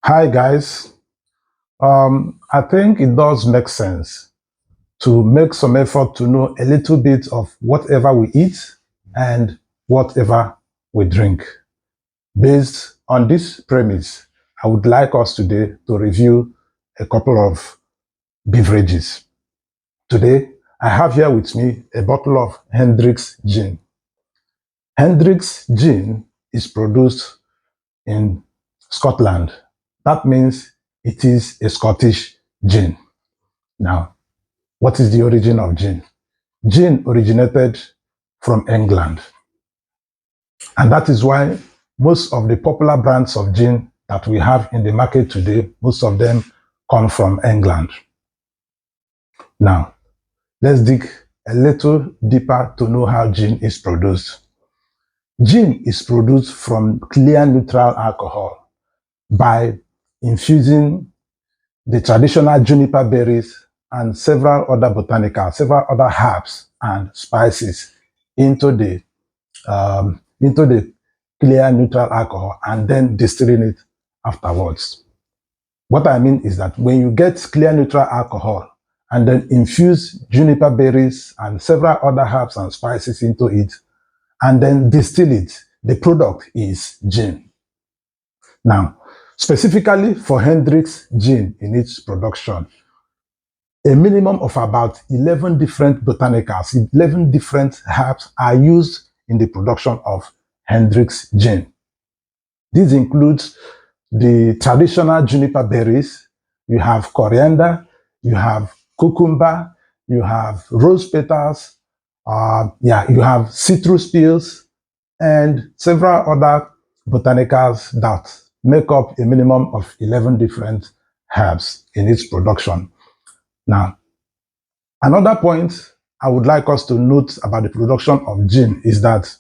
Hi guys. I think it does make sense to make some effort to know a little bit of whatever we eat and whatever we drink. Based on this premise, I would like us today to review a couple of beverages. Today, I have here with me a bottle of Hendrick's gin. Hendrick's gin is produced in Scotland. That means it is a Scottish gin. Now, what is the origin of gin? Gin originated from England. And that is why most of the popular brands of gin that we have in the market today, most of them come from England. Now, let's dig a little deeper to know how gin is produced. Gin is produced from clear neutral alcohol by infusing the traditional juniper berries and several other herbs and spices into the clear neutral alcohol and then distilling it afterwards. What I mean is that when you get clear neutral alcohol and then infuse juniper berries and several other herbs and spices into it and then distill it, the product is gin. Now, specifically for Hendrick's gin in its production, a minimum of about 11 different botanicals, 11 different herbs are used in the production of Hendrick's gin. This includes the traditional juniper berries, you have coriander, you have cucumber, you have rose petals, you have citrus peels, and several other botanicals that make up a minimum of 11 different herbs in its production. Now, another point I would like us to note about the production of gin is that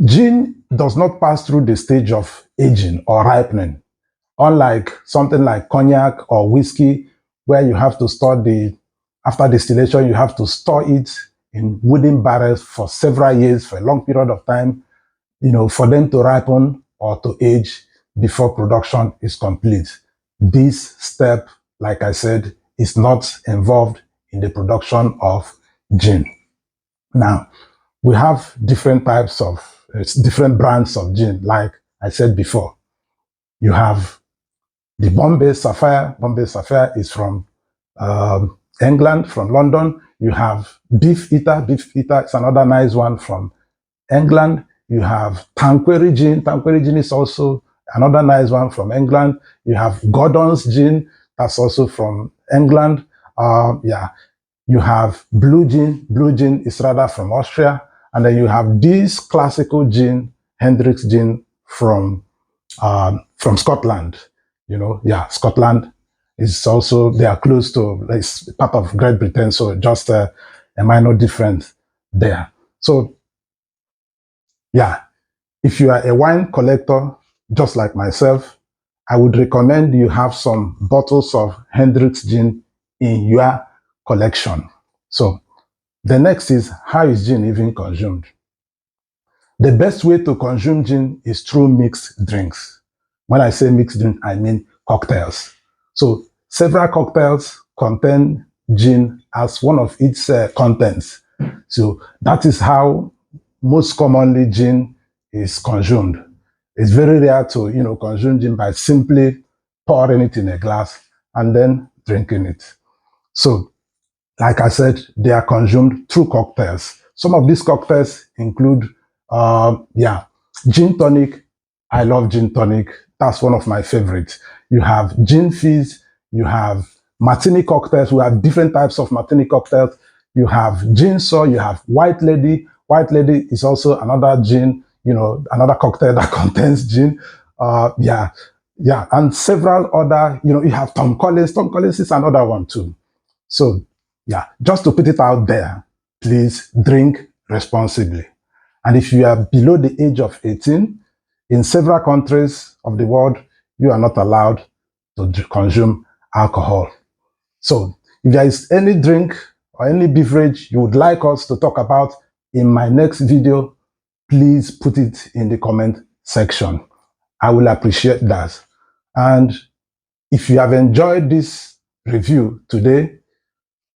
gin does not pass through the stage of aging or ripening, unlike something like cognac or whiskey, where you have to after distillation, you have to store it in wooden barrels for several years, for a long period of time, for them to ripen or to age before production is complete. This step, like I said, is not involved in the production of gin. Now, we have different types of, different brands of gin, like I said before. You have the Bombay Sapphire. Bombay Sapphire is from England, from London. You have Beef Eater. Beef Eater is another nice one from England. You have Tanqueray Gin. Tanqueray Gin is also another nice one from England. You have Gordon's Gin. That's also from England. You have Blue Gin. Blue Gin is rather from Austria. And then you have this classical gin, Hendrick's Gin from Scotland. Scotland is also, they are close to, it's part of Great Britain, so just a minor difference there. So, if you are a wine collector, just like myself, I would recommend you have some bottles of Hendrick's Gin in your collection. So, the next is, how is gin even consumed? The best way to consume gin is through mixed drinks. When I say mixed drink, I mean cocktails. So several cocktails contain gin as one of its contents. So that is how most commonly gin is consumed. It's very rare to consume gin by simply pouring it in a glass and then drinking it. So, like I said, they are consumed through cocktails. Some of these cocktails include, gin tonic. I love gin tonic. That's one of my favorites. You have gin fizz. You have martini cocktails. We have different types of martini cocktails. You have gin sour. You have White Lady. White Lady is also another gin, another cocktail that contains gin. And several other, you have Tom Collins. Tom Collins is another one too. So, just to put it out there, please drink responsibly. And if you are below the age of 18, in several countries of the world, you are not allowed to consume alcohol. So if there is any drink or any beverage you would like us to talk about in my next video, please put it in the comment section. I will appreciate that. And if you have enjoyed this review today,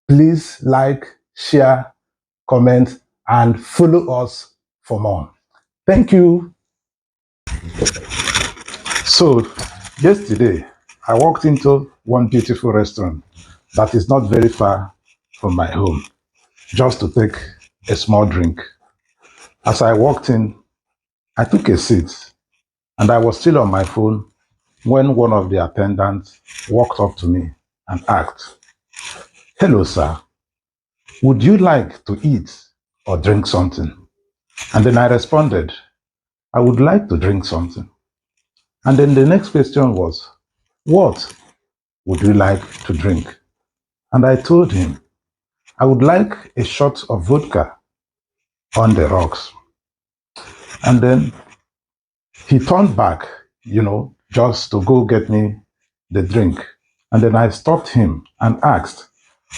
please like, share, comment, and follow us for more. Thank you. So, yesterday, I walked into one beautiful restaurant that is not very far from my home, just to take a small drink. As I walked in, I took a seat and I was still on my phone when one of the attendants walked up to me and asked, "Hello, sir, would you like to eat or drink something?" And then I responded, "I would like to drink something." And then the next question was, "What would you like to drink?" And I told him, "I would like a shot of vodka on the rocks." And then he turned back, just to go get me the drink. And then I stopped him and asked,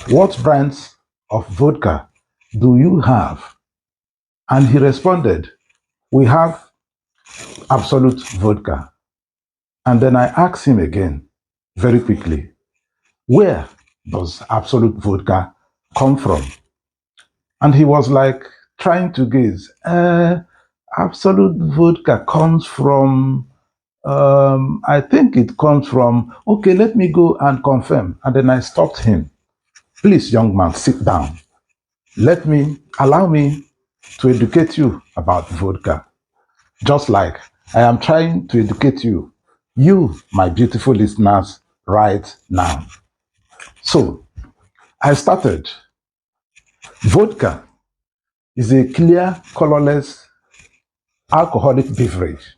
"What brands of vodka do you have?" And he responded, "We have Absolute Vodka." And then I asked him again, very quickly, "Where does Absolute Vodka come from?" And he was like trying to guess. Absolute Vodka comes from, I think it comes from, okay, let me go and confirm. And then I stopped him. "Please, young man, sit down. Allow me to educate you about vodka. Just like I am trying to educate you, my beautiful listeners, right now." So I started. Vodka is a clear, colorless, alcoholic beverage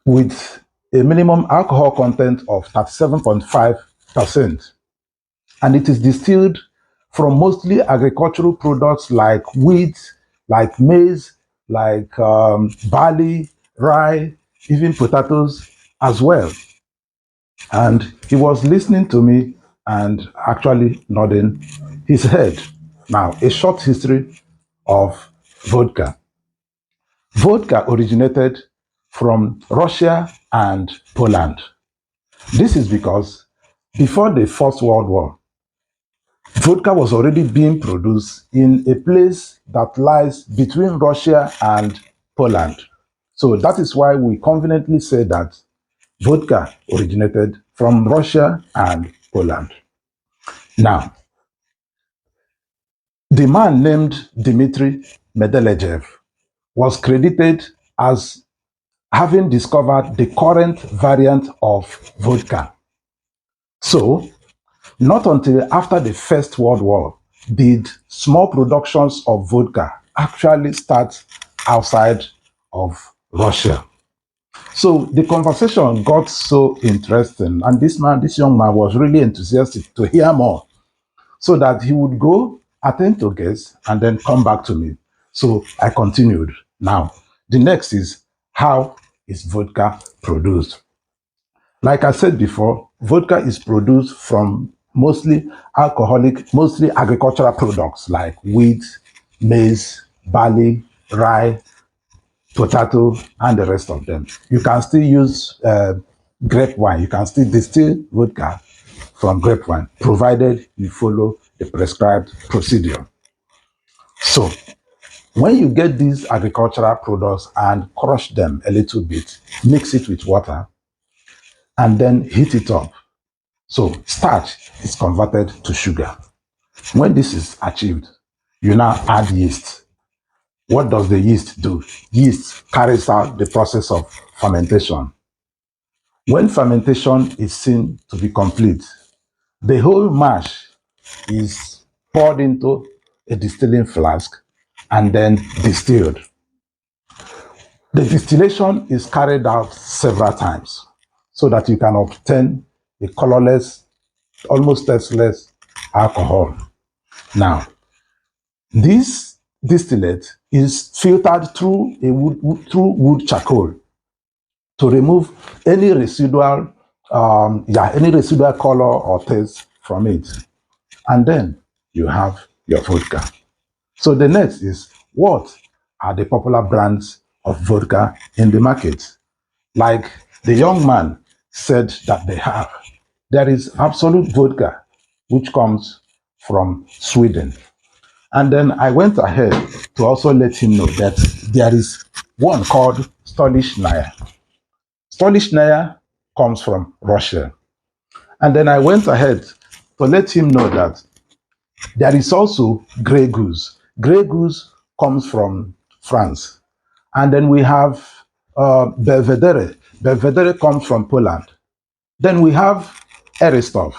with a minimum alcohol content of 37.5%. And it is distilled from mostly agricultural products like wheat, like maize, like barley, rye, even potatoes as well. And he was listening to me and actually nodding his head. Now, a short history of vodka. Vodka originated from Russia and Poland. This is because before the First World War, vodka was already being produced in a place that lies between Russia and Poland. So that is why we conveniently say that vodka originated from Russia and Poland. Now, the man named Dmitry Medelejev was credited as having discovered the current variant of vodka. So, not until after the First World War did small productions of vodka actually start outside of Russia. So the conversation got so interesting, and this young man was really enthusiastic to hear more, so that he would go attend to guests and then come back to me. So I continued. Now, the next is, how is vodka produced? Like I said before, vodka is produced from mostly agricultural products like wheat, maize, barley, rye, potato, and the rest of them. You can still use grape wine. You can still distill vodka from grape wine, provided you follow the prescribed procedure. So, when you get these agricultural products and crush them a little bit, mix it with water, and then heat it up. So, starch is converted to sugar. When this is achieved, you now add yeast. What does the yeast do? Yeast carries out the process of fermentation. When fermentation is seen to be complete, the whole mash is poured into a distilling flask and then distilled. The distillation is carried out several times so that you can obtain a colorless, almost tasteless alcohol. Now, this distillate is filtered through wood charcoal to remove any residual color or taste from it. And then you have your vodka. So the next is, what are the popular brands of vodka in the market? like the young man said that they have. There is Absolute Vodka, which comes from Sweden. And then I went ahead to also let him know that there is one called Stolichnaya. Stolichnaya comes from Russia. And then I went ahead to let him know that there is also Grey Goose. Grey Goose comes from France. And then we have Belvedere. Belvedere comes from Poland. Then we have Aristov.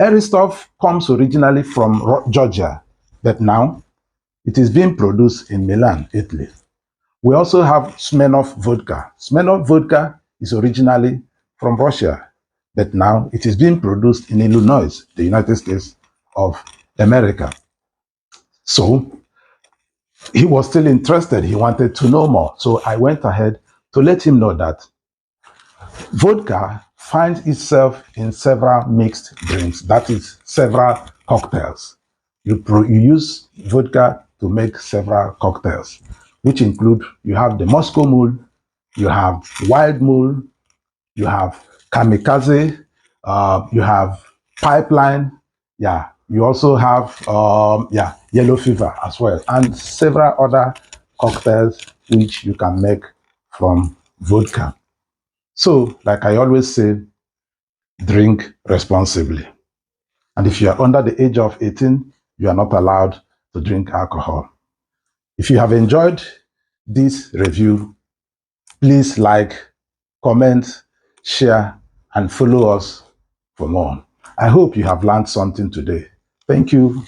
Aristov comes originally from Georgia, but now it is being produced in Milan, Italy. We also have Smirnoff Vodka. Smirnoff Vodka is originally from Russia, but now it is being produced in Illinois, the United States of America. So he was still interested. He wanted to know more. So I went ahead to let him know that vodka finds itself in several mixed drinks, that is, several cocktails. You use vodka to make several cocktails, which include, you have the Moscow Mule, you have Wild Mule, you have Kamikaze, you have Pipeline, yeah, you also have Yellow Fever as well, and several other cocktails which you can make from vodka. So, like I always say, drink responsibly. And if you are under the age of 18, you are not allowed to drink alcohol. If you have enjoyed this review, please like, comment, share, and follow us for more. I hope you have learned something today. Thank you.